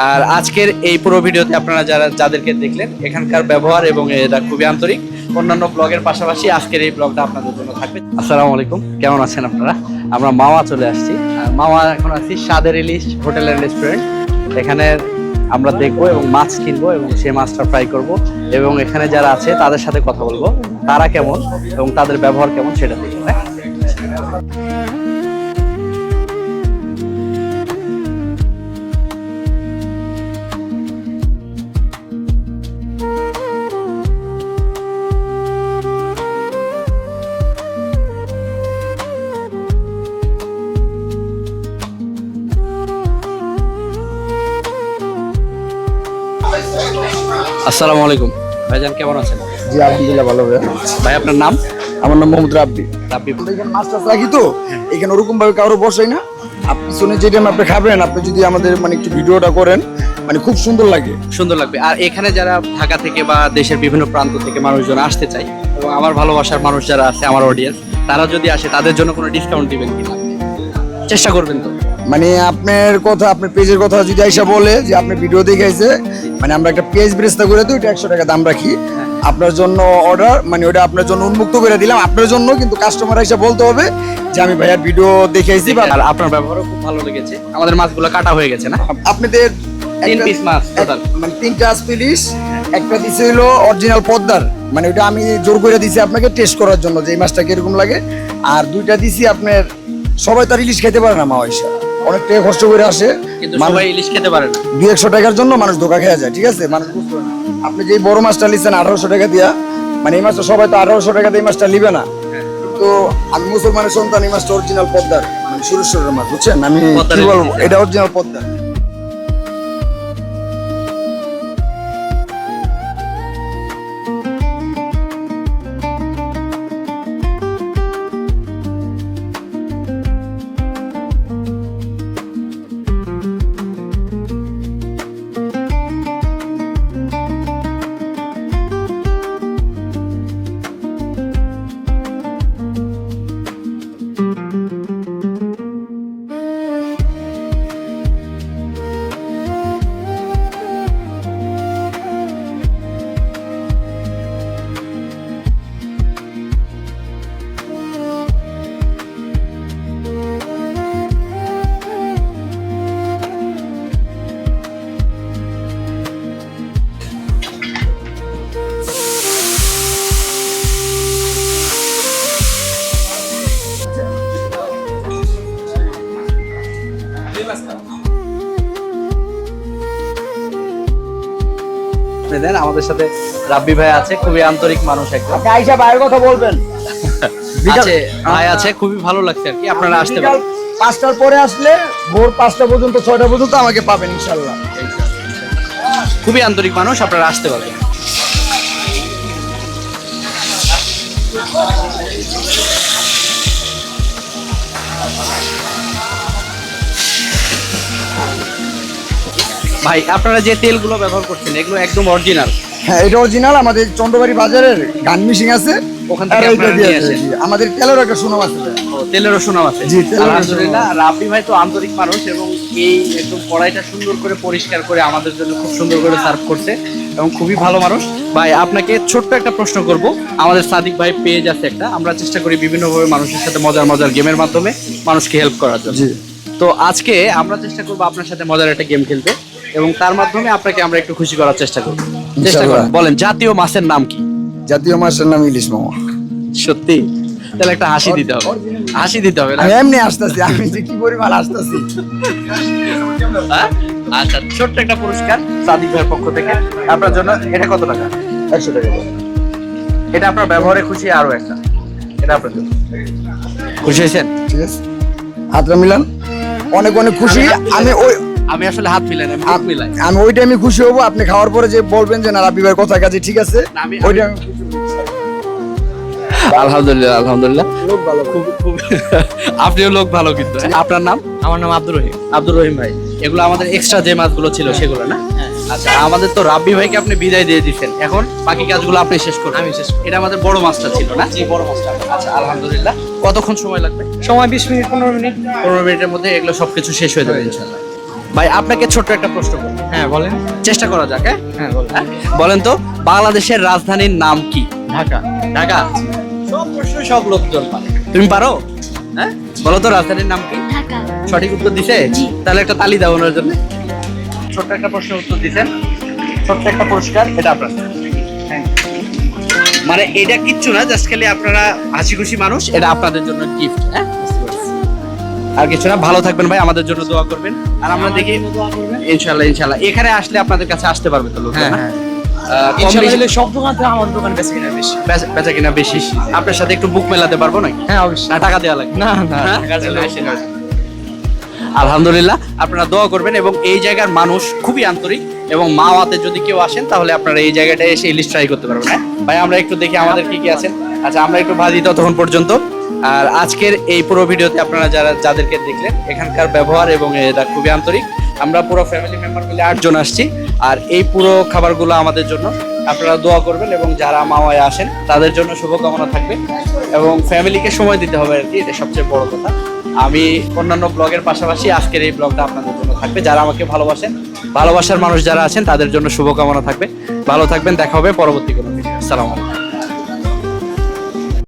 আর আজকের এই পুরো ভিডিওতে আপনারা যাদেরকে দেখলেন এখানকার ব্যবহার এবং এরা খুবই আন্তরিক। অন্যান্য ব্লগের পাশাপাশি আজকের এই ব্লগটা আপনাদের জন্য থাকবে। আসসালামু আলাইকুম, কেমন আছেন আপনারা? আমরা মাওয়া চলে আসছি। মাওয়া এখন আছি স্বাদের ইলিশ হোটেলের রেস্টুরেন্ট। এখানে আমরা দেখবো এবং মাছ কিনবো এবং সেই মাছটা ফ্রাই করব এবং এখানে যারা আছে তাদের সাথে কথা বলবো, তারা কেমন এবং তাদের ব্যবহার কেমন সেটা দেখবো। হ্যাঁ, আসসালামু আলাইকুম ভাইজান, কেমন আছেন? জি আলহামদুলিল্লাহ ভালো ভাই। ভাই আপনার নাম? আমার নাম মোহাম্মদ রাব্বি। রাব্বি। এখানে মাছ টাছ রাখি তো, এখানে ওরকম ভাবে কারো বসাই না। আপনি শুনে যেটা আপনি খাবেন, আপনি যদি আমাদের মানে একটু ভিডিওটা করেন মানে খুব সুন্দর লাগে। সুন্দর লাগবে। আর এখানে যারা ঢাকা থেকে বা দেশের বিভিন্ন প্রান্ত থেকে মানুষজন আসতে চায় এবং আমার ভালোবাসার মানুষ যারা আছে, আমার অডিয়েন্স, তারা যদি আসে তাদের জন্য কোনো ডিসকাউন্ট দিবেন কিনা? চেষ্টা করবেন তো? মানে আপনার কথা, আপনার পেজের কথা যদি আইসা বলে যে আপনি ভিডিও দেখে আইছে, মানে আমরা একটা পেজ বেরেস্তা করে দিই, ওটা 100 টাকা দাম রাখি আপনার জন্য অর্ডার, মানে ওটা আপনার জন্য উন্মুক্ত করে দিলাম আপনার জন্য। কিন্তু কাস্টমার এসে বলতে হবে যে আমি ভাইয়ার ভিডিও দেখে আইছি। আর আপনার ব্যবহারও খুব ভালো লেগেছে। আমাদের মাছগুলো কাটা হয়ে গেছে না? আপনাদের 3 পিস মাছ টোটাল, মানে 3টা ইলিশ, একটা দিছে হলো অরিজিনাল পদ্মার, মানে ওটা আমি জোর করে দিছি আপনাকে টেস্ট করার জন্য যে এই মাছটা কিরকম লাগে। আর 2টা দিছি আপনার, সবাই তার ইলিশ খেতে পারে না, মা পয়সা অনেক টাকা কষ্ট করে আসে, কিন্তু সবাই ইলিশ খেতে পারে না। 200-100 টাকার জন্য মানুষ ধোকা খেয়ে যায়, ঠিক আছে? মানুষ বুঝতে পারে না। আপনি যে বড় মাছটা নিচ্ছেন 1800 টাকা দিয়া, মানে এই মাছটা সবাই তো 1800 টাকা দিয়ে এই মাছটা নিবে না। তো আমি মুসলমানের সন্তান, এই মাছটা অরিজিনাল পদ্মার, মানে সুরেশ্বরের মাছ, বুঝছেন? আমি কি বলবো, এটা অরিজিনাল পদ্মার। দেন আমাদের সাথে রাব্বি ভাই আছে, খুবই আন্তরিক মানুষ একদম। আপনি আইসা ভাইয়ের কথা বলবেন। আছে ভাই আছে, খুবই ভালো লাগছে আর কি। আপনারা আসতে পারেন 5টার পরে আসলে ভোর 5টা পর্যন্ত 6টা পর্যন্ত আমাকে পাবেন ইনশাআল্লাহ। খুবই আন্তরিক মানুষ, আপনারা আসতে পারবেন। ভাই আপনারা যে তেলগুলো ব্যবহার করছেন এগুলো একদম অরিজিনাল? হ্যাঁ, এটা অরিজিনাল। আমাদের চন্দ্রবাড়ি বাজারের গান মিশিং আছে, ওখান থেকে আপনারা নিয়ে আসেন। আমাদের তেলেরও একটা সুনাম আছে। তেলেরও সুনাম আছে? জি, আলহামদুলিল্লাহ। রাব্বি ভাই তো আন্তরিক মানুষ এবং এই একদম কড়াইটা সুন্দর করে পরিষ্কার করে আমাদের জন্য খুব সুন্দর করে সার্ভ করছে এবং খুবই ভালো মানুষ। ভাই আপনাকে ছোট্ট একটা প্রশ্ন করব। আমাদের সাদিক ভাই পেজ আছে একটা, আমরা চেষ্টা করি বিভিন্নভাবে মানুষের সাথে মজার মজার গেমের মাধ্যমে মানুষকে হেল্প করার জন্য। তো আজকে আমরা চেষ্টা করবো আপনার সাথে মজার একটা গেম খেলতে এবং তার মাধ্যমে আপনাকে আমরা একটু খুশি করার চেষ্টা করব। চেষ্টা করেন। বলেন, জাতীয় মাছের নাম কি? জাতীয় মাছের নাম ইলিশ মামা। সত্যি? তাহলে একটা হাসি দিতে হবে, হাসি দিতে হবে। আমি এমনি আসতেছি, আমি যে কি পরিমাণ আসতেছি। আচ্ছা, ছোট্ট একটা পুরস্কার সাদিক ভাইয়ের পক্ষ থেকে আপনার জন্য। এটা কত টাকা? 100 টাকা। এটা আপনার ব্যবহারে খুশি। আরো একটা, এটা আপনার জন্য। খুশি হয়েছেন? ঠিক আছে, হাতটা মিলান। অনেক অনেক খুশি। আমি আসলে হাত মিলাই না, হাত মিলাই। আমি ওই টাইমে খুশি হবো আপনি খাওয়ার পরে যে বলবেন যে না রাব্বি ভাইয়ের কথা কাজে ঠিক আছে, ওই টাইমে খুশি হবো। আলহামদুলিল্লাহ, আলহামদুলিল্লাহ। লোক ভালো, খুব খুব। আপনিও লোক ভালো। কিন্তু আপনার নাম? আমার নাম আব্দুর রহিম। আব্দুর রহিম ভাই, এগুলো আমাদের এক্সট্রা যে মাছগুলো ছিল সেগুলো না? আচ্ছা, আমাদের তো রাব্বি ভাইকে আপনি বিদায় দিয়ে দিচ্ছেন, এখন বাকি কাজগুলো আপনি শেষ করুন। আমি শেষ। এটা আমাদের বড় মাছটা ছিল না? জি, বড় মাছটা। আচ্ছা, আলহামদুলিল্লাহ। কতক্ষণ সময় লাগবে? সময় 20 মিনিট 15 মিনিট। 15 মিনিটের মধ্যে এগুলো সবকিছু শেষ হয়ে যাবে ইনশাআল্লাহ। ভাই আপনাকে ছোট্ট একটা প্রশ্ন করব, হ্যাঁ বলেন। চেষ্টা করা যাক। হ্যাঁ হ্যাঁ বলেন। হ্যাঁ? বলেন তো বাংলাদেশের রাজধানীর নাম কি? ঢাকা। ঢাকা। সব প্রশ্ন সব লোকজন পারে, তুমি পারো? হ্যাঁ বলো তো রাজধানীর নাম কি? ঢাকা। সঠিক উত্তর দিছে? তাহলে একটা তালি দাও ওনার জন্য। ছোট্ট একটা প্রশ্ন উত্তর দিছেন, ছোট্ট একটা পুরস্কার, এটা আপনার। মানে এটা কিচ্ছু না, জাস্ট খালি আপনারা হাসি খুশি মানুষ, এটা আপনাদের জন্য গিফট। হ্যাঁ আর কিছু না, ভালো থাকবেন ভাই, আমাদের জন্য দোয়া করবেন। আর আমরা দেখি ইনশাল্লাহ ইনশাল্লাহ এখানে আসলে আপনাদের কাছে আসতে পারবে তো লোক? হ্যাঁ, হ্যাঁ। ইনশাআল্লাহ সব দোকান থেকে আমার দোকান বেশি কিনা বেশি। বেচা কিনা বেশি। আপনার সাথে একটু বুক মেলাতে পারবো নাকি? হ্যাঁ অবশ্যই। না টাকা দেওয়া লাগবে? না না হ্যাঁ? টাকার জন্য বেশি না। আলহামদুলিল্লাহ, আপনারা দোয়া করবেন এবং এই জায়গার মানুষ খুবই আন্তরিক, এবং মাওয়াতে যদি কেউ আসেন তাহলে আপনারা এই জায়গাটায় এসে ইলিশ ট্রাই করতে পারবেন। হ্যাঁ ভাই, আমরা একটু দেখি আমাদের কি কি আছে। আচ্ছা, আমরা একটু ভাজি ততক্ষণ পর্যন্ত। আর আজকের এই পুরো ভিডিওতে আপনারা যাদেরকে দেখলেন, এখানকার ব্যবহার এবং এটা খুবই আন্তরিক। আমরা পুরো ফ্যামিলি মেম্বার মিলে 8 জন আসছি, আর এই পুরো খাবারগুলো আমাদের জন্য। আপনারা দোয়া করবেন এবং যারা মাওয়ায় আসেন তাদের জন্য শুভকামনা থাকবে, এবং ফ্যামিলিকে সময় দিতে হবে আর কি, এটা সবচেয়ে বড় কথা। আমি অন্যান্য ব্লগের পাশাপাশি আজকের এই ব্লগটা আপনাদের জন্য থাকবে। যারা আমাকে ভালোবাসেন, ভালোবাসার মানুষ যারা আছেন তাদের জন্য শুভকামনা থাকবে। ভালো থাকবেন, দেখা হবে পরবর্তী কোনো ভিডিও। আসসালামু আলাইকুম।